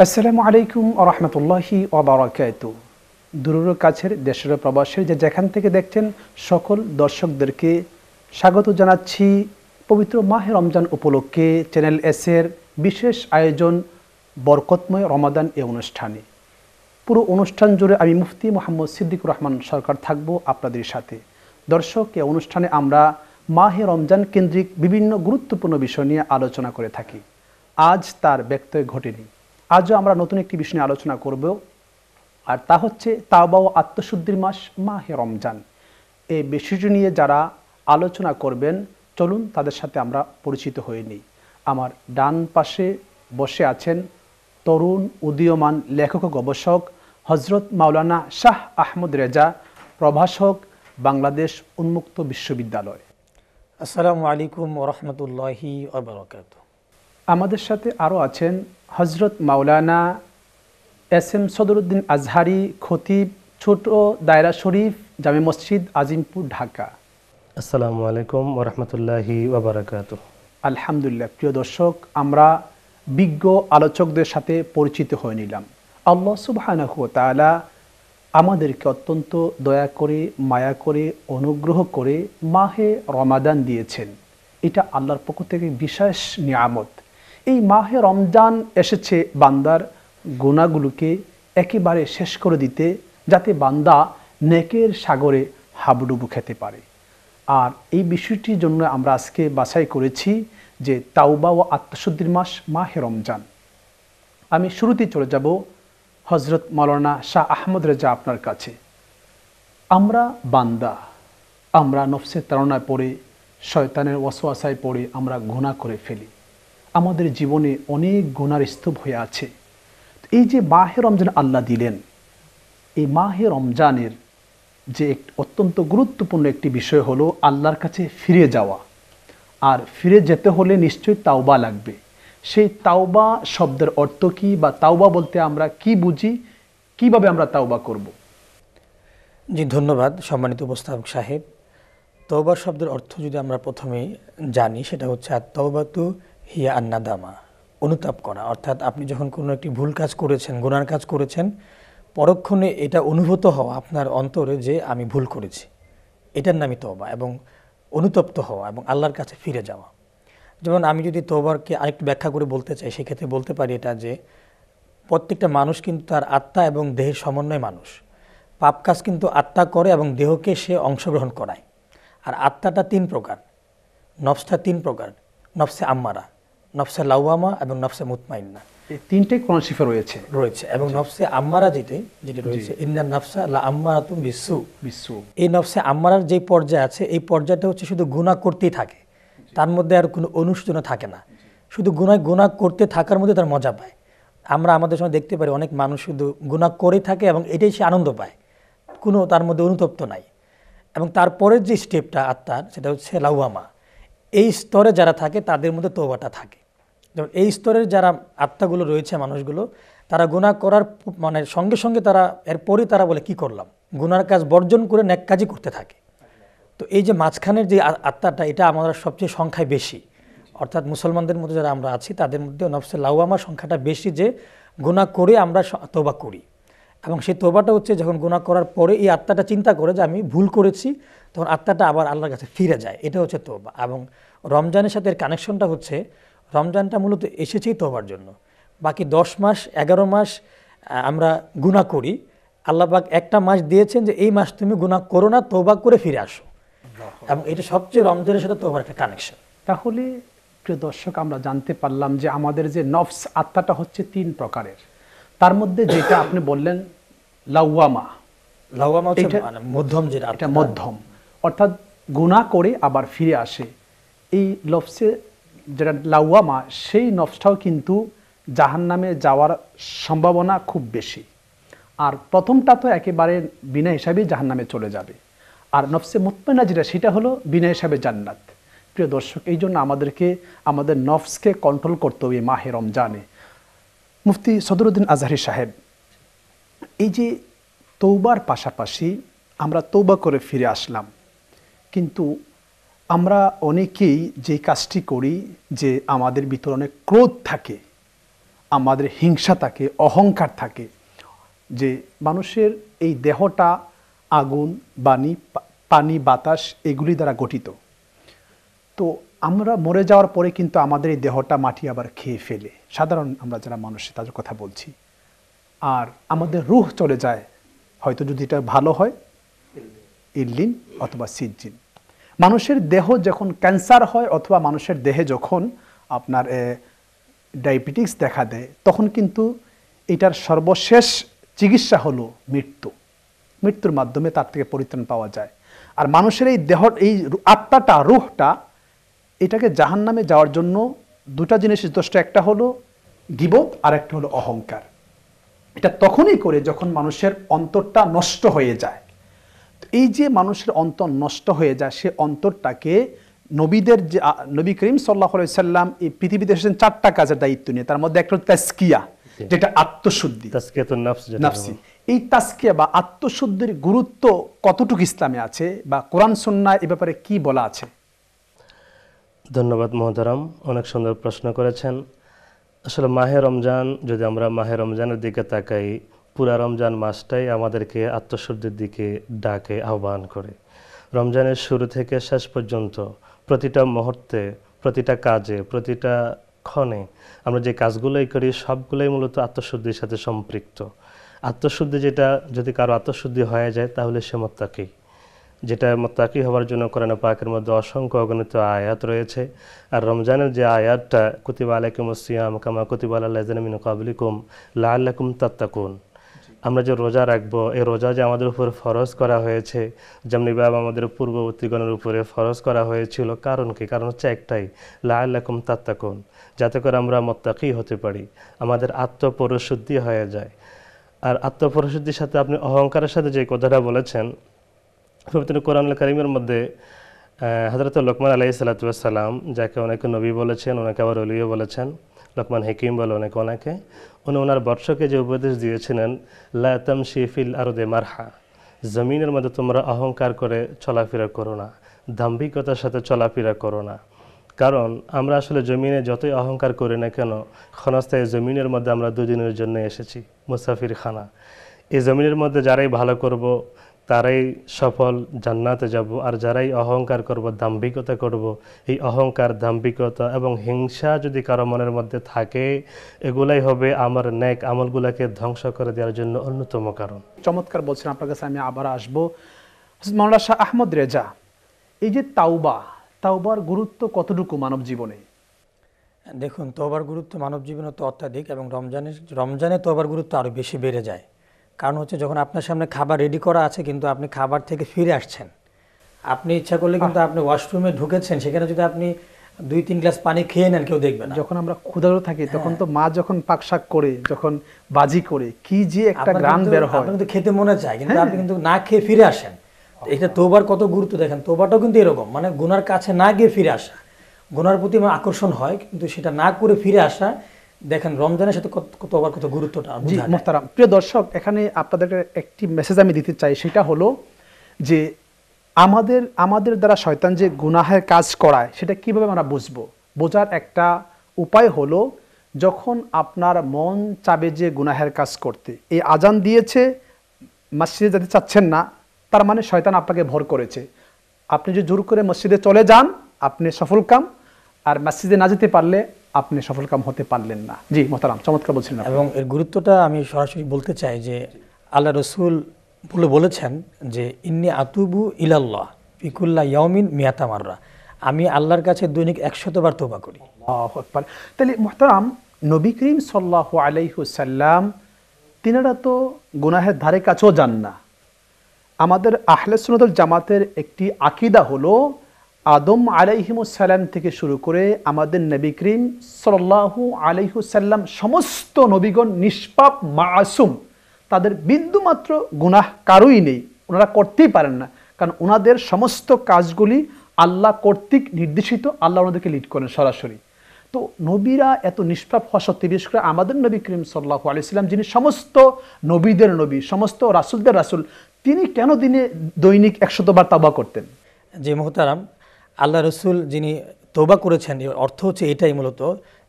আসসালামু আলাইকুম ওয়া রাহমাতুল্লাহি ওয়া বারাকাতুহু। দূরের কাছের দেশের প্রবাসের যেখান থেকে দেখছেন সকল দর্শকদেরকে স্বাগত জানাচ্ছি পবিত্র মাহে রমজান উপলক্ষে চ্যানেল এসের বিশেষ আয়োজন বরকতময় রমাদান এই অনুষ্ঠানে। পুরো অনুষ্ঠান জুড়ে আমি মুফতি মোহাম্মদ সিদ্দিকুর রহমান সরকার থাকব আপনাদের সাথে। দর্শক, এই অনুষ্ঠানে আমরা মাহে রমজান কেন্দ্রিক বিভিন্ন গুরুত্বপূর্ণ বিষয় নিয়ে আলোচনা করে থাকি। আজ তার ব্যত্যয় ঘটেনি। আজও আমরা নতুন একটি বিষয় নিয়ে আলোচনা করব, আর তা হচ্ছে তাওবা ও আত্মশুদ্ধির মাস মাহে রমজান। এই বিষয়টি নিয়ে যারা আলোচনা করবেন, চলুন তাদের সাথে আমরা পরিচিত হয়ে নিই। আমার ডান পাশে বসে আছেন তরুণ উদীয়মান লেখক ও গবেষক হজরত মাওলানা শাহ আহমদ রেজা, প্রভাষক, বাংলাদেশ উন্মুক্ত বিশ্ববিদ্যালয়। আসসালামু আলাইকুম ওয়া রাহমাতুল্লাহি ওয়া বারাকাতুহু। আমাদের সাথে আরও আছেন হজরত মাওলানা এস.এম. সদরুদ্দিন আজহারি, খতিব, ছোট দায়রা শরীফ, জামে মসজিদ, আজিমপুর, ঢাকা। আসসালামু আলাইকুম ওয়া রাহমাতুল্লাহি ওয়া বারাকাতুহু। আলহামদুলিল্লাহ। প্রিয় দর্শক, আমরা বিজ্ঞ আলোচকদের সাথে পরিচিত হয়ে নিলাম। আল্লাহ সুবহানাহু ওয়া তাআলা আমাদেরকে অত্যন্ত দয়া করে, মায়া করে, অনুগ্রহ করে মাহে রমাদান দিয়েছেন। এটা আল্লাহর পক্ষ থেকে বিশেষ নিয়ামত। এই মাহে রমজান এসেছে বান্দার গুনাহগুলোকে একেবারে শেষ করে দিতে, যাতে বান্দা নেকের সাগরে হাবুডুবু খেতে পারে। আর এই বিষয়টির জন্য আমরা আজকে বাছাই করেছি যে তাওবা ও আত্মশুদ্ধির মাস মাহে রমজান। আমি শুরুতেই চলে যাব হজরত মাওলানা শাহ আহমদ রেজা আপনার কাছে। আমরা বান্দা, আমরা নফসের তাড়নায় পড়ে, শয়তানের ওয়াসওয়াসায় পড়ে আমরা গুনাহ করে ফেলি। আমাদের জীবনে অনেক গুনার স্তূপ হয়ে আছে। এই যে মাহে রমজান আল্লাহ দিলেন, এই মাহে রমজানের যে অত্যন্ত গুরুত্বপূর্ণ একটি বিষয় হলো আল্লাহর কাছে ফিরে যাওয়া। আর ফিরে যেতে হলে নিশ্চয়ই তাওবা লাগবে। সেই তাওবা শব্দের অর্থ কী, বা তাওবা বলতে আমরা কি বুঝি, কিভাবে আমরা তাওবা করব? জি, ধন্যবাদ সম্মানিত উপস্থাপক সাহেব। তওবা শব্দের অর্থ যদি আমরা প্রথমেই জানি, সেটা হচ্ছে আত-তাওবাতু হিয়া আন-নাদামা, অনুতাপ করা। অর্থাৎ আপনি যখন কোনো একটি ভুল কাজ করেছেন, গুনার কাজ করেছেন, পরক্ষণে এটা অনুভূত হওয়া আপনার অন্তরে যে আমি ভুল করেছি, এটার নামই তওবা, এবং অনুতপ্ত হওয়া এবং আল্লাহর কাছে ফিরে যাওয়া। যেমন আমি যদি তওবাকে আরেকটু ব্যাখ্যা করে বলতে চাই, সেক্ষেত্রে বলতে পারি এটা যে প্রত্যেকটা মানুষ কিন্তু তার আত্মা এবং দেহের সমন্বয় মানুষ। পাপ কাজ কিন্তু আত্মা করে এবং দেহকে সে অংশগ্রহণ করায়। আর আত্মাটা তিন প্রকার, নফসটা তিন প্রকার: নফসে আম্মারা, নফসে লাওয়ামা এবং নফসে মুতমাইন্না। এই তিনটে কোরআন শরীফে রয়েছে। এবং নফসে আম্মারা যেটা রয়েছে, ইন্নান নাফসা লা আম্মারাতুম বিসু। এই নফসে আম্মারার যে পর্যায়ে আছে, এই পর্যায়টা হচ্ছে শুধু গুনাহ করতেই থাকে, তার মধ্যে আর কোনো অনুশোচনা থাকে না। শুধু গুনাহ করতে থাকার মধ্যে তার মজা পায়। আমরা আমাদের সময় দেখতে পারি অনেক মানুষ শুধু গুনাহ করেই থাকে এবং এটাই সে আনন্দ পায়, কোনো তার মধ্যে অনুতপ্ত নাই। এবং তারপরের যে স্টেপটা আত্মার, সেটা হচ্ছে লাওয়ামা। এই স্তরে যারা থাকে তাদের মধ্যে তওবাটা থাকে। যেমন এই স্তরের যারা আত্মাগুলো রয়েছে, মানুষগুলো, তারা গুনাহ করার সঙ্গে সঙ্গে তারা এরপরই তারা বলে কি করলাম, গুনার কাজ বর্জন করে নেক কাজই করতে থাকে। তো এই যে মাঝখানের যে আত্মাটা, এটা আমাদের সবচেয়ে সংখ্যায় বেশি। অর্থাৎ মুসলমানদের মধ্যে যারা আমরা আছি তাদের মধ্যে নফসে লাওয়ামা সংখ্যাটা বেশি, যে গুনাহ করে আমরা তওবা করি। এবং সেই তওবাটা হচ্ছে যখন গুনাহ করার পরে এই আত্মাটা চিন্তা করে যে আমি ভুল করেছি, তখন আত্মাটা আবার আল্লাহর কাছে ফিরে যায়। এটা হচ্ছে তওবা। এবং রমজানের সাথে এর কানেকশনটা হচ্ছে, রমজানটা মূলত এসেছেই তওবার জন্য। বাকি 10 মাস 11 মাস আমরা গুনাহ করি। আল্লাহ পাক একটা মাস দিয়েছেন যে এই মাস তুমি গুনাহ করো না, তওবা করে ফিরে আসো। এবং এটা সবচেয়ে রমজানের সাথে তওবার একটা কানেকশন। তাহলে প্রিয় দর্শক, আমরা জানতে পারলাম যে আমাদের যে নফস আত্মাটা হচ্ছে 3 প্রকারের। তার মধ্যে যেটা আপনি বললেন লাওয়ামা হচ্ছে মধ্যম, এটা মধ্যম, অর্থাৎ গুনাহ করে আবার ফিরে আসে। এই নফসে যেটা লাওয়ামা, সেই নফসটাও কিন্তু জাহান্নামে যাওয়ার সম্ভাবনা খুব বেশি। আর প্রথমটা তো একেবারে বিনা হিসাবেই জাহান্নামে চলে যাবে। আর নফসে মুতমাইন্না যেটা, সেটা হলো বিনা হিসাবে জান্নাত। প্রিয় দর্শক, এই জন্য আমাদেরকে আমাদের নফসকে কন্ট্রোল করতে হবে মাহে রমজানে। মুফতি সদরুদ্দিন আজহারি সাহেব, এই যে তওবার পাশাপাশি আমরা তওবা করে ফিরে আসলাম, কিন্তু আমরা অনেকেই যে কাজটি করি যে আমাদের ভিতরে অনেক ক্রোধ থাকে, আমাদের হিংসা থাকে, অহংকার থাকে, যে মানুষের এই দেহটা আগুন, পানি, বাতাস এগুলি দ্বারা গঠিত। তো আমরা মরে যাওয়ার পরে কিন্তু আমাদের এই দেহটা মাটি আবার খেয়ে ফেলে, সাধারণ আমরা যারা মানুষ তাদের কথা বলছি। আর আমাদের রূহ চলে যায়, হয়তো যদি এটা ভালো হয় ইল্লিন অথবা সিজ্জিন। মানুষের দেহ যখন ক্যান্সার হয় অথবা মানুষের দেহে যখন আপনার ডায়াবেটিস দেখা দেয়, তখন কিন্তু এটার সর্বশেষ চিকিৎসা হলো মৃত্যুর মাধ্যমে তার থেকে পরিত্রাণ পাওয়া যায়। আর মানুষের এই দেহ, এই আত্মাটা, রূহটা, এটাকে জাহান্নামে যাওয়ার জন্য দুটা জিনিস যথেষ্ট। একটা হলো গীবত আর একটা হলো অহংকার। এটা তখনই করে যখন মানুষের অন্তরটা নষ্ট হয়ে যায়। এই যে মানুষের অন্তর নষ্ট হয়ে যায়, সে অন্তরটাকে নবীদের যে নবী করিম সাল্লাল্লাহু আলাইহি সাল্লাম এই পৃথিবীতে এসেছেন 4টা কাজের দায়িত্ব নিয়ে। তার মধ্যে একটা হলো তাজকিয়া, যেটা আত্মশুদ্ধি, তাজকিয়াতুন নফস নাফসি। এই তাজকিয়া বা আত্মশুদ্ধির গুরুত্ব কতটুকু ইসলামে আছে বা কোরআন সুন্নাহ এ ব্যাপারে কি বলা আছে? ধন্যবাদ মহতারাম, অনেক সুন্দর প্রশ্ন করেছেন। আসলে মাহে রমজান, যদি আমরা মাহে রমজানের দিকে তাকাই, পুরা রমজান মাসটাই আমাদেরকে আত্মশুদ্ধির দিকে ডাকে, আহ্বান করে। রমজানের শুরু থেকে শেষ পর্যন্ত প্রতিটা মুহূর্তে, প্রতিটা কাজে, প্রতিটা ক্ষণে আমরা যে কাজগুলোই করি সবগুলোই মূলত আত্মশুদ্ধির সাথে সম্পৃক্ত। আত্মশুদ্ধি যেটা, যদি কারো আত্মশুদ্ধি হয়ে যায় তাহলে সে মুত্তাকি। যেটা মুত্তাকি হওয়ার জন্য কোরআন পাকের মধ্যে অসংখ্য অগণিত আয়াত রয়েছে। আর রমজানের যে আয়াতটা, কুতিবা আলাইকুমুস সিয়াম কামা কুতিবা আলাল লাযিনা মিন ক্বাবলিকুম লাআল্লাকুম তাত্তাকুন, আমরা যে রোজা রাখবো, এই রোজা যে আমাদের উপর ফরজ করা হয়েছে, যেমনিভাবে আমাদের পূর্ববর্তীগণের উপরে ফরজ করা হয়েছিল। কারণ কি? কারণ হচ্ছে একটাই, লাআল্লাকুম তাত্তাকুন, যাতে করে আমরা মুত্তাকি হতে পারি, আমাদের আত্মপরিশুদ্ধি হয়ে যায়। আর আত্মপরিশুদ্ধির সাথে আপনি অহংকারের সাথে যে কথাটা বলেছেন, পবিত্র কোরআনুল কারীমের মধ্যে হযরত লোকমান আলাইহিস সালাতু ওয়াস সালাম, যাকে অনেকে নবী বলেছেন, অনেকে আবার ওলিও বলেছেন, লোকমান হাকিম বলে অনেকে, উনি ওনার বর্ষকে যে উপদেশ দিয়েছিলেন, লা তামশি ফিল আরদি মারহা, জমিনের মধ্যে তোমরা অহংকার করে চলাফেরা করো না, দাম্ভিকতার সাথে চলাফেরা করো না। কারণ আমরা আসলে জমিনে যতই অহংকার করি না কেন, ক্ষণস্থায়ী জমিনের মধ্যে আমরা দুদিনের জন্য এসেছি, মুসাফির খানা। এই জমিনের মধ্যে যারাই ভালো করব তারাই সফল, জান্নাতে যাব। আর যারাই অহংকার করব, দাম্ভিকতা করব, এই অহংকার, দাম্ভিকতা এবং হিংসা যদি কারো মনের মধ্যে থাকে, এগুলাই হবে আমার নেক আমলগুলোকে ধ্বংস করে দেওয়ার জন্য অন্যতম কারণ। চমৎকার বলছেন, আপনার কাছে আমি আবার আসবো। মাওলানা শাহ আহমদ রেজা, এই যে তাওবার গুরুত্ব কতটুকু মানব জীবনে? দেখুন, তওবার গুরুত্ব মানব জীবনে তো অত্যাধিক, এবং রমজানে তওবার গুরুত্ব আরও বেশি বেড়ে যায়। কারণ হচ্ছে, যখন আপনার সামনে খাবার রেডি করা আছে কিন্তু আপনি খাবার থেকে ফিরে আসছেন, আপনি ইচ্ছা করলে কিন্তু আপনি ওয়াশরুমে ঢুকেছেন, সেখানে যদি আপনি 2-3 গ্লাস পানি খেয়ে নেন, কেউ দেখবে না। যখন আমরা ক্ষুধার্ত থাকি তখন তো মা যখন পাকশাক করে, যখন বাজি করে, কি যে একটা গ্রাম বের হয়, আপনার কিন্তু খেতে মনে চায়, কিন্তু আপনি কিন্তু না খেয়ে ফিরে আসেন। এটা তওবার কত গুরুত্ব দেখেন। তওবাটাও কিন্তু এরকম, মানে গুনার কাছে না গিয়ে ফিরে আসা, গুনার প্রতি আমার আকর্ষণ হয় কিন্তু সেটা না করে ফিরে আসা। দেখেন রমজানের সাথে তওবার কত গুরুত্বটা। জি মুহতারাম প্রিয় দর্শক, এখানে আপনাদেরকে একটি মেসেজ আমি দিতে চাই। সেটা হলো যে আমাদের দ্বারা শয়তান যে গুনাহের কাজ করায়, সেটা কিভাবে আমরা বুঝবো? বোঝার একটা উপায় হলো, যখন আপনার মন চাবে যে গুনাহের কাজ করতে, এই আজান দিয়েছে, মসজিদে যেতে চাচ্ছেন না, তার মানে শয়তান আপনাকে ভর করেছে। আপনি যে জোর করে মসজিদে চলে যান, আপনি সফল কাম, আর মসজিদে না যেতে পারলে আপনি সফল কাম হতে পারলেন না। জি মোহতারাম, চমৎকার বলছিলেন। এবং এর গুরুত্বটা আমি সরাসরি বলতে চাই যে আল্লাহ রসুল বলেছেন যে ইন্নী আতুবু ইলাল্লাহ ফি কুল্লি ইয়াউমিন মিয়াতা মাররা, আমি আল্লাহর কাছে দৈনিক 100 বার তওবা করি। আল্লাহু আকবার। তাহলে মুহতারাম, নবী করিম সাল্লাল্লাহু আলাইহি ওয়াসাল্লাম তিনারা তো গুনাহের ধারে কাছেও যান না। আমাদের আহলে সুন্নাত ওয়াল জামাতের একটি আকীদা হলো, আদম আলাইহিমুস সালাম থেকে শুরু করে আমাদের নবী করিম সাল্লাল্লাহু আলাইহি ওয়াসাল্লাম সমস্ত নবীগণ নিষ্পাপ, মাসুম, তাদের বিন্দুমাত্র গুনাহ কারোই নেই, ওনারা করতেই পারেন না। কারণ ওনাদের সমস্ত কাজগুলি আল্লাহ কর্তৃক নির্দেশিত, আল্লাহ ওনাদেরকে লিড করেন সরাসরি। তো নবীরা এত নিষ্পাপ হওয়া সত্ত্বেও, বিশেষ করে আমাদের নবী করিম সাল্লাল্লাহু আলাইহি ওয়াসাল্লাম, যিনি সমস্ত নবীদের নবী, সমস্ত রাসূলদের রাসূল, তিনি কেন দৈনিক 100 বার তাওবা করতেন? যে মুহতারাম, আল্লাহ রসুল যিনি তওবা করেছেন এর অর্থ হচ্ছে এটাই মূলত।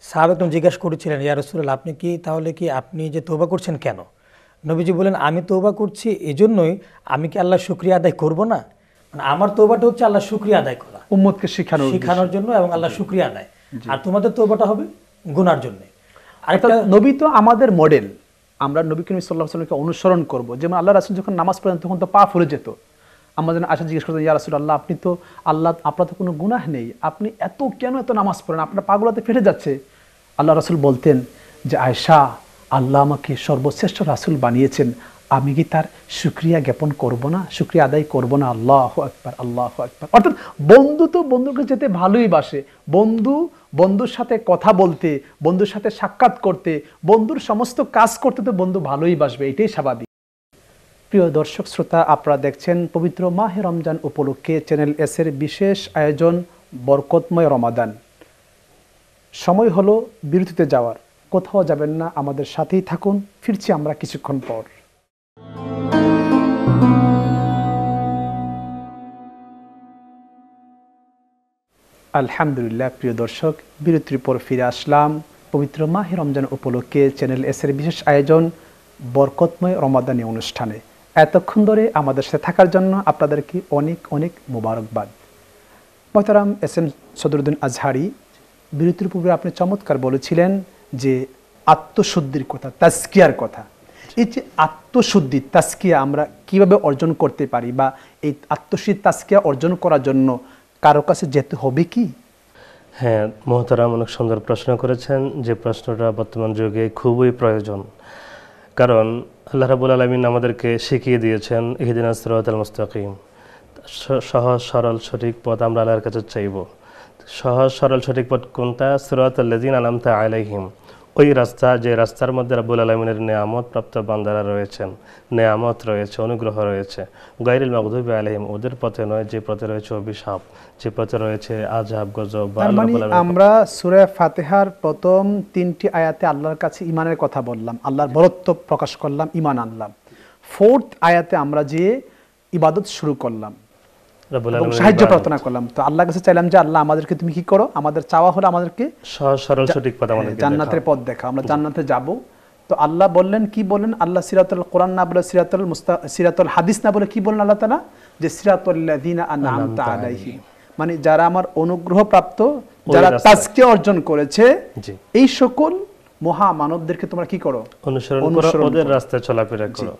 সাহাবা একদম জিজ্ঞাসা করেছিলেন, ইয়া রাসূলুল্লাহ আপনি কি তাহলে কি আপনি যে তওবা করছেন কেন? নবীজি বলেন, আমি তওবা করছি এজন্যই, আমি কি আল্লাহর শুকরিয়া আদায় করব না? মানে আমার তওবাটা হচ্ছে আল্লাহর শুকরিয়া আদায় করা, উম্মতকে শেখানোর জন্য এবং আল্লাহর শুকরিয়া আদায়। আর তোমাদের তওবাটা হবে গুনার জন্য। অর্থাৎ নবী তো আমাদের মডেল, আমরা নবী করিম সাল্লাল্লাহু আলাইহি ওয়াসাল্লামকে অনুসরণ করব। যেমন আল্লাহ রাসূল যখন নামাজ পড়েন তখন তো পা ফুলে যেত। আমাদের আশা জিজ্ঞেস করতেন, ইয়া রাসূলুল্লাহ আপনি তো আল্লাহ, আপনার তো কোনো গুনাহ নেই, আপনি কেন এত নামাজ পড়েন, আপনার পাগুলাতে ফেটে যাচ্ছে। আল্লাহ রাসূল বলতেন যে আয়েশা, আল্লাহ আমাকে সর্বশ্রেষ্ঠ রাসূল বানিয়েছেন, আমি কি তার শুকরিয়া জ্ঞাপন করব না, শুকরিয়া আদায় করব না? আল্লাহু আকবার, আল্লাহু আকবার। অর্থাৎ বন্ধু তো বন্ধুকে যেতে ভালোই বাসে, বন্ধুর সাথে কথা বলতে, বন্ধুর সাথে সাক্ষাৎ করতে, বন্ধুর সমস্ত কাজ করতে তো বন্ধু ভালোই বাসবে, এটাই স্বাভাবিক। প্রিয় দর্শক শ্রোতা, আপনারা দেখছেন পবিত্র মাহে রমজান উপলক্ষে চ্যানেল এস এর বিশেষ আয়োজন বরকতময় রমাদান। সময় হলো বিরতিতে যাওয়ার, কোথাও যাবেন না, আমাদের সাথেই থাকুন, ফিরছি আমরা কিছুক্ষণ পর। আলহামদুলিল্লাহ, প্রিয় দর্শক, বিরতির পর ফিরে আসলাম পবিত্র মাহে রমজান উপলক্ষে চ্যানেল এস এর বিশেষ আয়োজন বরকতময় রমাদানী অনুষ্ঠানে। এতক্ষণ ধরে আমাদের সাথে থাকার জন্য আপনাদেরকে অনেক অনেক মোবারকবাদ। মোহতারাম এস এম সদরুদ্দিন আজহারি, বিরতির পূর্বে আপনি চমৎকার বলেছিলেন যে আত্মশুদ্ধির কথা, তাজকিয়ার কথা। এই যে আত্মশুদ্ধি, তাজকিয়া আমরা কিভাবে অর্জন করতে পারি, বা এই আত্মশুদ্ধি তাজকিয়া অর্জন করার জন্য কারো কাছে যেতে হবে কি? হ্যাঁ মোহতারাম, অনেক সুন্দর প্রশ্ন করেছেন, যে প্রশ্নটা বর্তমান যুগে খুবই প্রয়োজন। কারণ আল্লাহ রাব্বুল আলামিন আমাদেরকে শিখিয়ে দিয়েছেন ইহদিনাস সিরাতাল মুস্তাকিম, সহজ সরল সঠিক পথ আমরা আল্লাহর কাছে চাইব। সহজ সরল সঠিক পথ কোনটা? সিরাতাল লাযিনা আনআমতা আলাইহিম, ওই রাস্তা যে রাস্তার মধ্যে রাব্বুল আলামিনের নেয়ামত প্রাপ্ত বান্দারা রয়েছেন, নেয়ামত রয়েছে, অনুগ্রহ রয়েছে। গায়রিল মাগদুবি আলাইহিম, ওদের পথে নয় যে পথে রয়েছে অভিশাপ, যে পথে রয়েছে আযাব গজব। আমরা সূরা ফাতিহার প্রথম 3টি আয়াতে আল্লাহর কাছে ঈমানের কথা বললাম, আল্লাহর বরত্ব প্রকাশ করলাম, ঈমান আনলাম। 4th আয়াতে আমরা যে ইবাদত শুরু করলাম, সাহায্য প্রার্থনা করলাম, তো আল্লাহর কাছে চাইলাম যে আল্লাহ আমাদেরকে তুমি কি করো, আমাদের চাওয়া হলো আমাদেরকে সহজ সরল সঠিক পথ, আমাদেরকে জান্নাতের পথ দেখাও, আমরা জান্নাতে যাব। তো আল্লাহ বললেন, কি বলেন আল্লাহ? সিরাতুল কোরআন না বলে সিরাতুল হাদিস না বলে কি বলেন আল্লাহ তাআলা? যে সিরাতুল লাযিনা আনআমতা আলাইহিম, মানে যারা আমার অনুগ্রহ প্রাপ্ত, যারা তাজকিয়া অর্জন করেছে, এই সকল মহা মানবদেরকে তোমরা কি করো? অনুসরণ করো, ওদের রাস্তায় চলাফেরা করো।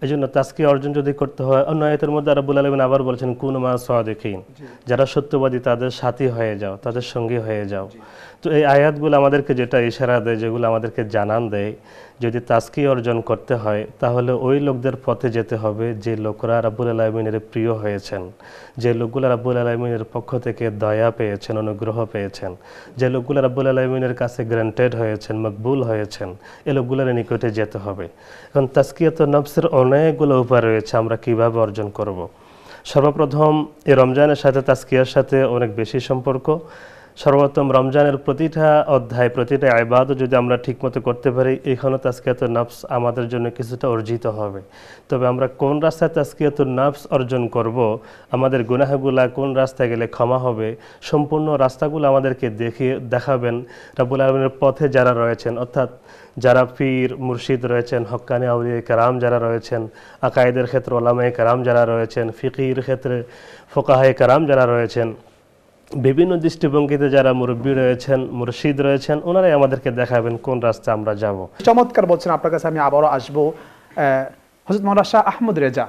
এই জন্য তাজকিয়া অর্জন যদি করতে হয়, অন্য আয়াতের মধ্যে রাব্বুল আলামিন আবার বলেছেন কুনু মা সাদিকিন, যারা সত্যবাদী তাদের সাথী হয়ে যাও, তাদের সঙ্গী হয়ে যাও। তো এই আয়াতগুলো আমাদেরকে যেটা ইশারা দেয়, যেগুলো আমাদেরকে জানান দেয়, যদি তাজকিয়া অর্জন করতে হয় তাহলে ওই লোকদের পথে যেতে হবে যে লোকরা রাব্বুল আলামিনের প্রিয় হয়েছেন, যে লোকগুলো রাব্বুল আলামিনের পক্ষ থেকে দয়া পেয়েছেন, অনুগ্রহ পেয়েছেন, যে লোকগুলো রাব্বুল আলামিনের কাছে গ্রান্টেড হয়েছেন, মকবুল হয়েছেন, এই লোকগুলোর নিকটে যেতে হবে। এখন তাজকিয়াতুন নফসের অনেকগুলো উপায় রয়েছে, আমরা কিভাবে অর্জন করব। সর্বপ্রথম এই রমজানের সাথে তাজকিয়ার সাথে অনেক বেশি সম্পর্ক। সর্বপ্রথম রমজানের প্রতিটা অধ্যায়, প্রতিটা ইবাদত যদি আমরা ঠিকমতো করতে পারি, এখানে তাজকিয়াতুন নফস আমাদের জন্য কিছুটা অর্জিত হবে। তবে আমরা কোন রাস্তায় তাজকিয়াতুন নফস অর্জন করব, আমাদের গুনাহগুলা কোন রাস্তায় গেলে ক্ষমা হবে, সম্পূর্ণ রাস্তাগুলো আমাদেরকে দেখাবেন রাব্বুল আলামিনের পথে যারা রয়েছেন, অর্থাৎ যারা পীর মুর্শিদ রয়েছেন, হক্কানি আউলিয়া কেরাম যারা রয়েছেন, আকায়েদের ক্ষেত্রে ওলামায়ে কেরাম যারা রয়েছেন, ফিকহির ক্ষেত্রে ফোকাহায়ে কেরাম যারা রয়েছেন, বিভিন্ন দৃষ্টিভঙ্গিতে যারা মুরব্বী রয়েছেন, মুর্শিদ রয়েছেন, ওনারাই আমাদেরকে দেখাবেন কোন রাস্তা আমরা যাব। চমৎকার বলছেন, আপনার কাছে আমি আবারও আসবো। হযরত মাওলানা শাহ আহমদ রেজা,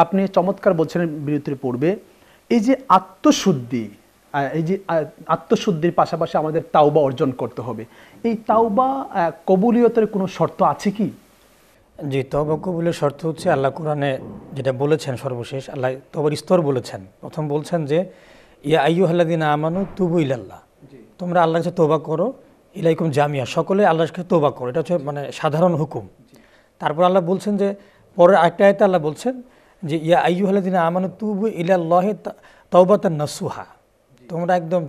আপনি চমৎকার বলছেন বিরতির পূর্বে, এই যে আত্মশুদ্ধি, এই যে আত্মশুদ্ধির পাশাপাশি আমাদের তাওবা অর্জন করতে হবে, এই তাওবা কবুলিয়তের কোনো শর্ত আছে কি? জি, তওবা কবুলের শর্ত হচ্ছে আল্লাহ কোরআনে যেটা বলেছেন, সর্বশেষ আল্লাহ তওবার স্তর বলেছেন। প্রথম বলছেন যে ইয়া আইয়ুহাল্লাযিনা আমানু তুবু ইলাল্লাহ, তোমরা আল্লাহর কাছে তওবা করো, ইলাইকুম জামিয়া, সকলে আল্লাহর কাছে তওবা করো, এটা হচ্ছে মানে সাধারণ হুকুম। তারপর আল্লাহ বলছেন যে পরের আরেকটা আয়াতে আল্লাহ বলছেন যে ইয়া আইয়ুহাল্লাযিনা আমানু তুবু ইলাল্লাহি তাওবাতান নাসুহা, তোমরা একদম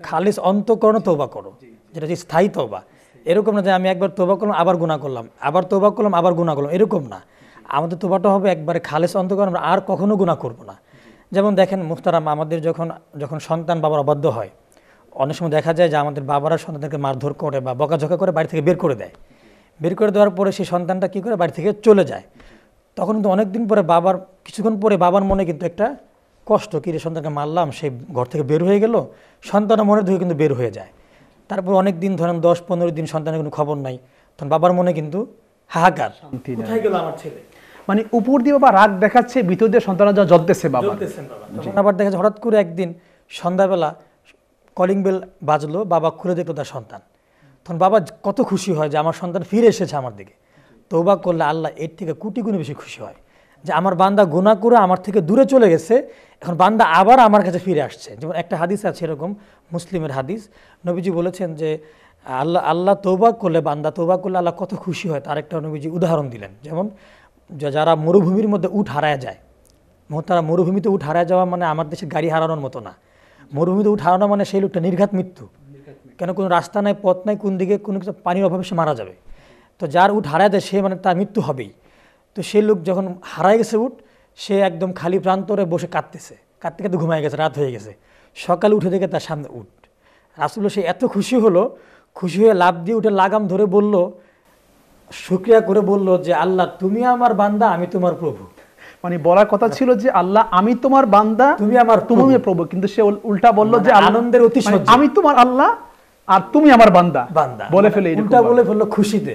খালিস অন্তঃকরণে তওবা করো, যেটা হচ্ছে স্থায়ী তওবা। এরকম না যে আমি একবার তওবা করলাম আবার গুনাহ করলাম, আবার তওবা করলাম আবার গুনাহ করলাম, এরকম না। আমাদের তওবাটা হবে একবারে খালিস অন্তঃকরণ, আমরা আর কখনো গুনাহ করব না। যেমন দেখেন মুহতারাম, আমাদের যখন যখন সন্তান বাবার অবাধ্য হয়, অনেক সময় দেখা যায় যে আমাদের বাবারা সন্তানদেরকে মারধর করে বা বকাঝকা করে বাড়ি থেকে বের করে দেয়। বের করে দেওয়ার পরে সেই সন্তানটা কী করে, বাড়ি থেকে চলে যায়। তখন কিন্তু অনেকদিন পরে কিছুক্ষণ পরে বাবার মনে কিন্তু একটা কষ্ট, কি রে সন্তানকে মারলাম, সে ঘর থেকে বের হয়ে গেল, সন্তানের মনে ধরে কিন্তু বের হয়ে যায়। তারপর অনেক দিন ধরেন 10-15 দিন সন্তানের কোনো খবর নাই, তখন বাবার মনে কিন্তু হাহাকার, কোথায় গেল আমার ছেলে। মানে উপর দিয়ে বাবা রাগ দেখাচ্ছে, ভিতর দিয়ে সন্তান যা জ্বলতেছে বাবা। তখন আবার দেখা যায় হঠাৎ করে একদিন সন্ধ্যাবেলা কলিং বেল বাজলো, বাবা খুলে দেখলো তার সন্তান। তখন বাবা কত খুশি হয় যে আমার সন্তান ফিরে এসেছে আমার দিকে। তওবা করলে আল্লাহ এর থেকে কোটি গুণে বেশি খুশি হয় যে আমার বান্দা গুনাহ করে আমার থেকে দূরে চলে গেছে, এখন বান্দা আবার আমার কাছে ফিরে আসছে। যেমন একটা হাদিস আছে এরকম, মুসলিমের হাদিস, নবীজি বলেছেন যে আল্লাহ তওবা করলে, বান্দা তওবা করলে আল্লাহ কত খুশি হয়, তার একটা নবীজি উদাহরণ দিলেন। যেমন যারা মরুভূমির মধ্যে উট হারায় যায়, তারা মরুভূমিতে উট হারায় যাওয়া মানে আমার দেশে গাড়ি হারানোর মতো না। মরুভূমিতে উট হারানো মানে সেই লোকটা নির্ঘাত মৃত্যু, কেন কোনো রাস্তা নাই, পথ নাই, কোন দিকে কোনো কিছু পানির অভাবে সে মারা যাবে। তো যার উট হারায় দেয় সে মানে তার মৃত্যু হবেই। তো সেই লোক যখন হারায় গেছে উট, সে একদম খালি প্রান্তরে বসে কাঁদতেছে, কাঁদতে কাঁদতে ঘুমায় গেছে, রাত হয়ে গেছে। সকালে উঠে দেখে তার সামনে উট। রাসূলুল্লাহ সে এত খুশি হলো, খুশি হয়ে লাফ দিয়ে উঠে লাগাম ধরে বলল, শুকরিয়া করে বলল যে আল্লাহ তুমি আমার বান্দা, আমি তোমার প্রভু। মানে বলার কথা ছিল যে আল্লাহ আমি তোমার বান্দা, তুমি আমার প্রভু, কিন্তু সে উল্টা বলল যে আনন্দের অতিশয় আমি তোমার আল্লাহ আর তুমি আমার বান্দা বলে ফেলে, উল্টা বলে ফেললো খুশিতে।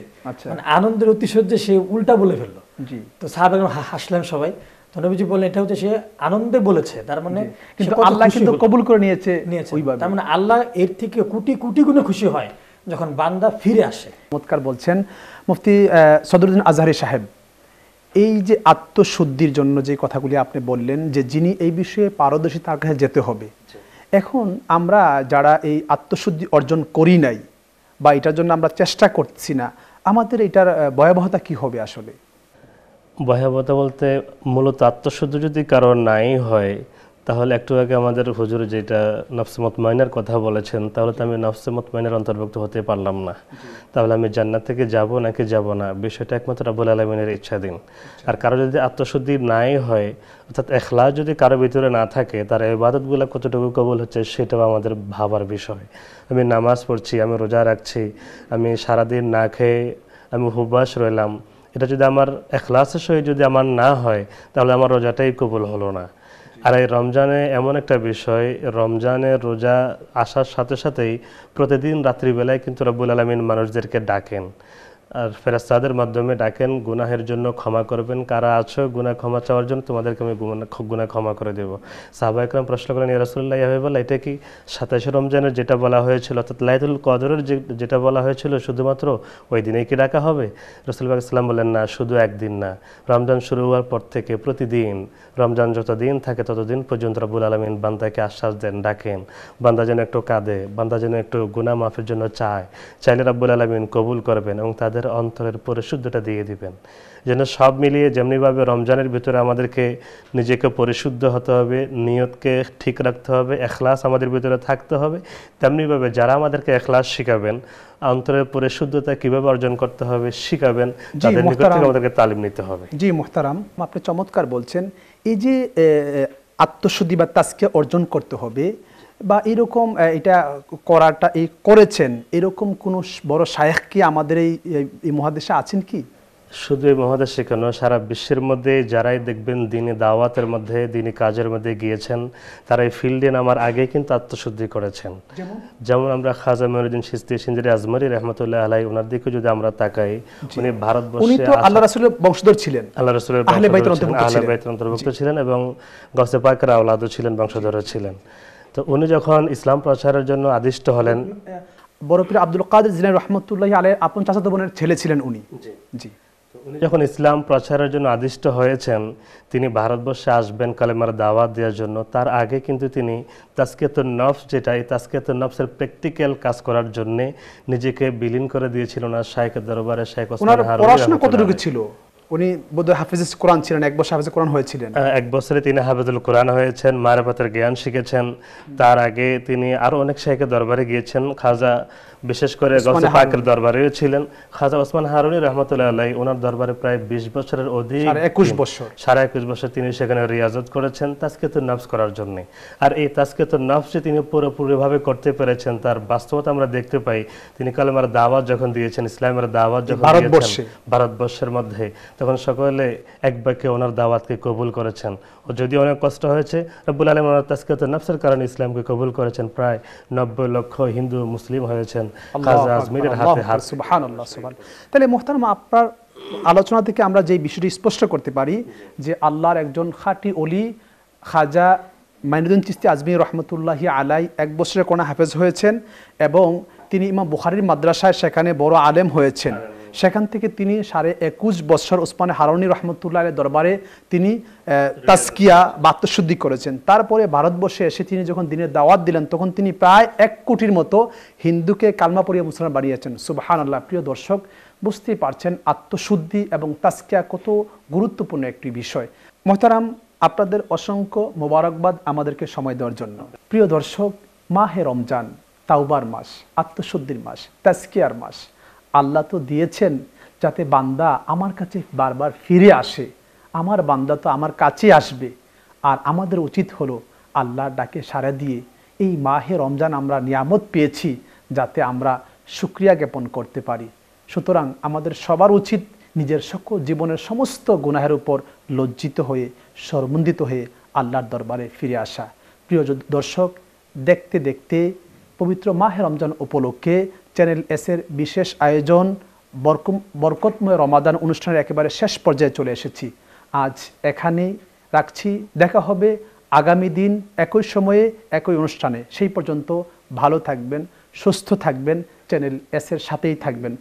মানে আনন্দের অতিশয্যে সে উল্টা বলে ফেললো। তো সাহাবাগণ হাসলেন সবাই। তো নবীজি বললেন এটা হচ্ছে সে আনন্দে বলেছে, তার মানে কিন্তু আল্লাহ কিন্তু কবুল করে নিয়েছে ওইভাবে। তার মানে আল্লাহ এর থেকে কোটি কোটি গুণে খুশি হয় যখন বান্দা ফিরে আসে। চমৎকার বলছেন মুফতি সদরুদ্দিন আজহারী সাহেব। এই যে আত্মশুদ্ধির জন্য যে কথাগুলি আপনি বললেন, যে যিনি এই বিষয়ে পারদর্শী তার কাছে যেতে হবে। এখন আমরা যারা এই আত্মশুদ্ধি অর্জন করি নাই বা এটার জন্য আমরা চেষ্টা করছি না, আমাদের এটার ভয়াবহতা কি হবে আসলে? ভয়াবহতা বলতে মূলত আত্মশুদ্ধি যদি কারণ নাই হয়, তাহলে একটু আগে আমাদের হুজুর যেটা নফসে মুতমাইনার কথা বলেছেন, তাহলে তো আমি নফসে মুতমাইনার অন্তর্ভুক্ত হতে পারলাম না। তাহলে আমি জান্নাত থেকে যাব নাকি যাব না, বিষয়টা একমাত্র রাব্বুল আলামিনের ইচ্ছাধীন। আর কারো যদি আত্মশুদ্ধি নাই হয়, অর্থাৎ ইখলাস যদি কারো ভিতরে না থাকে, তার ইবাদতগুলো কতটুকু কবুল হচ্ছে সেটাও আমাদের ভাবার বিষয়। আমি নামাজ পড়ছি, আমি রোজা রাখছি, আমি সারাদিন না খেয়ে আমি উপবাস রইলাম, এটা যদি আমার ইখলাসের সহিত যদি আমার না হয়, তাহলে আমার রোজাটাই কবুল হলো না। আর এই রমজানে এমন একটা বিষয়, রমজানের রোজা আসার সাথে সাথেই প্রতিদিন রাত্রিবেলায় কিন্তু রব্বুল আলামিন মানুষদেরকে ডাকেন, আর ফেরেশতাদের মাধ্যমে ডাকেন, গুনাহের জন্য ক্ষমা করবেন, কারা আছো গুনাহ ক্ষমা চাওয়ার জন্য, তোমাদেরকে আমি গুনাহ ক্ষমা করে দেব। সাহাবা একরাম প্রশ্ন করেন, ইয়া রাসূলুল্লাহ, ইয়া হাবিবাল্লাহ, এটা কি 27 রমজানের যেটা বলা হয়েছিল, অর্থাৎ লাইলাতুল কদরের যেটা বলা হয়েছিল, শুধুমাত্র ওই দিনেই কি ডাকা হবে? রাসূলুল্লাহ সাল্লাল্লাহু আলাইহি ওয়াসাল্লাম বললেন, না, শুধু একদিন না, রমজান শুরু হওয়ার পর থেকে প্রতিদিন, রমজান যতদিন থাকে ততদিন পর্যন্ত রব্বুল আলামিন বান্দাকে আশ্বাস দেন, ডাকেন, বান্দা যেন একটু কাঁদে, বান্দা যেন একটু গুনাহ মাফের জন্য চাইলে রব্বুল আলামিন কবুল করবেন এবং তাদের অন্তরের পরিশুদ্ধতা দিয়ে দিবেন। যেন সব মিলিয়ে যেমনিভাবে রমজানের ভিতরে আমাদেরকে নিজেকে পরিশুদ্ধ হতে হবে, নিয়তকে ঠিক রাখতে হবে, ইখলাস আমাদের ভিতরে থাকতে হবে, তেমনিভাবে যারা আমাদেরকে ইখলাস শিখাবেন, অন্তরের পরিশুদ্ধতা কিভাবে অর্জন করতে হবে শিখাবেন, তাদের নিকট থেকে আমাদেরকে তালিম নিতে হবে। জি মুহতারাম, আপনি চমৎকার বলছেন। এই যে আত্মশুদ্ধি বা তাজকিয়া অর্জন করতে হবে বা এরকম এটা করাটা করেছেন, এরকম কোন বড় শায়েখ কি আমাদের এই মহাদেশে আছেন কি? শুধু এই মহাদেশে কেন, সারা বিশ্বের মধ্যে যারাই দেখবেন দিনী দাওয়াতের মধ্যে, দিনী কাজের মধ্যে গিয়েছেন, তারা এই ফিল্ডে নামার আগে কিন্তু আত্মশুদ্ধি করেছেন। যেমন আমরা খাজা মঈনুদ্দিন চিশতি সিঞ্জরি আজমরি রহমতুল্লাহ আলাইহি, ওনার দিকে যদি আমরা তাকাই, উনি ভারতবর্ষে আল্লাহ রাসূলের বংশধর ছিলেন, আল্লাহ রাসূলের আহলে বাইতের অন্তর্ভুক্ত ছিলেন এবং গৌসে পাকের আওলাদও ছিলেন, বংশধরও ছিলেন। তো উনি যখন ইসলাম প্রচারের জন্য আদিষ্ট হলেন, বড় পীর আব্দুল কাদের জিলানী রাহমাতুল্লাহি আলাইহি আপন চাচাতো বোনের ছেলে ছিলেন উনি। জি, উনি যখন ইসলাম প্রচারের জন্য আদিষ্ট হয়েছেন, তিনি ভারতবর্ষে আসবেন কালেমার দাওয়াত দেওয়ার জন্য, তার আগে কিন্তু তিনি তাজকিয়াতুন নফস, যেটা এই তাজকিয়াতুন নফসের প্র্যাকটিক্যাল কাজ করার জন্য নিজেকে বিলীন করে দিয়েছিল না শাইখের দরবারে। শাইখ ওসমান হারুনি পড়াশোনা কতটুকু ছিল? উনি বোধহয় হাফেজ কোরআন ছিলেন, 1 বছর হাফেজ কোরআন হয়েছিলেন। 1 বছরে তিনি হাফেজুল কোরআন হয়েছেন, মারিফাতের জ্ঞান শিখেছেন। তার আগে তিনি আরো অনেক শাইখের দরবারে গিয়েছেন, খাজা বিশেষ করে ওসমানে গৌসে হারুনী। পাকের দরবারেও ছিলেন খাজা ওসমান হারুনী রহমতুল্লাহ আলাইহি। ওনার দরবারে প্রায় 20 বছরের অধিক, 21 বছর। 21 বছর তিনি সেখানে রিয়াজত করেছেন তাজকিয়াতুন নফস করার জন্য। আর এই তাজকিয়াতুন নফস যে তিনি পুরোপুরিভাবে করতে পেরেছেন তার বাস্তবতা আমরা দেখতে পাই। তিনি কালেমার দাওয়াত যখন দিয়েছেন, ইসলামের দাওয়াত যখন দিয়েছেন ভারতবর্ষের মধ্যে, তখন সকলে এক বাক্যে ওনার দাওয়াতকে কবুল করেছেন। ও যদি অনেক কষ্ট হয়েছে, রব্বুল আলামিন ওনার তাজকিয়াতুন নফসের কারণে ইসলামকে কবুল করেছেন। প্রায় 90 লক্ষ হিন্দু মুসলিম হয়েছেন খাজা আজমিরের হাতে হাত। সুবহানাল্লাহ, সুবহানাল্লাহ। তাহলে মুহতারাম, আপনার আলোচনা থেকে আমরা যে বিষয়টি স্পষ্ট করতে পারি যে আল্লাহর একজন খাঁটি ওলি খাজা মাইনুদ্দিন চিশতি আজমি রহমতুল্লাহি আলাই 1 বছরের কোরআন হাফেজ হয়েছেন এবং তিনি ইমাম বুখারীর মাদ্রাসায় সেখানে বড় আলেম হয়েছেন। সেখান থেকে তিনি 21.5 বছর ওসমানে হারুনী রহমতুল্লাহ আলাইহির দরবারে তিনি তাজকিয়া বা আত্মশুদ্ধি করেছেন। তারপরে ভারতবর্ষে এসে তিনি যখন দিনের দাওয়াত দিলেন তখন তিনি প্রায় 1 কোটির মতো হিন্দুকে কালমা পড়িয়ে মুসলমান বানিয়েছেন। সুবহানাল্লাহ। প্রিয় দর্শক, বুঝতেই পারছেন আত্মশুদ্ধি এবং তাজকিয়া কত গুরুত্বপূর্ণ একটি বিষয়। মোহতারাম, আপনাদের অসংখ্য মোবারকবাদ আমাদেরকে সময় দেওয়ার জন্য। প্রিয় দর্শক, মাহে রমজান তাওবার মাস, আত্মশুদ্ধির মাস, তাজকিয়ার মাস। আল্লাহ তো দিয়েছেন যাতে বান্দা আমার কাছে বারবার ফিরে আসে, আমার বান্দা তো আমার কাছে আসবে। আর আমাদের উচিত হলো আল্লাহর ডাকে সাড়া দিয়ে এই মাহে রমজান আমরা নিয়ামত পেয়েছি যাতে আমরা শুকরিয়া জ্ঞাপন করতে পারি। সুতরাং আমাদের সবার উচিত নিজের সকল জীবনের সমস্ত গুনাহের উপর লজ্জিত হয়ে শরমন্দিত হয়ে আল্লাহর দরবারে ফিরে আসা। প্রিয় দর্শক, দেখতে দেখতে পবিত্র মাহে রমজান উপলক্ষে চ্যানেল এসের বিশেষ আয়োজন বরকতময় রমাদান অনুষ্ঠানের একেবারে শেষ পর্যায়ে চলে এসেছি। আজ এখানেই রাখছি। দেখা হবে আগামী দিন একই সময়ে একই অনুষ্ঠানে। সেই পর্যন্ত ভালো থাকবেন, সুস্থ থাকবেন, চ্যানেল এসের সাথেই থাকবেন।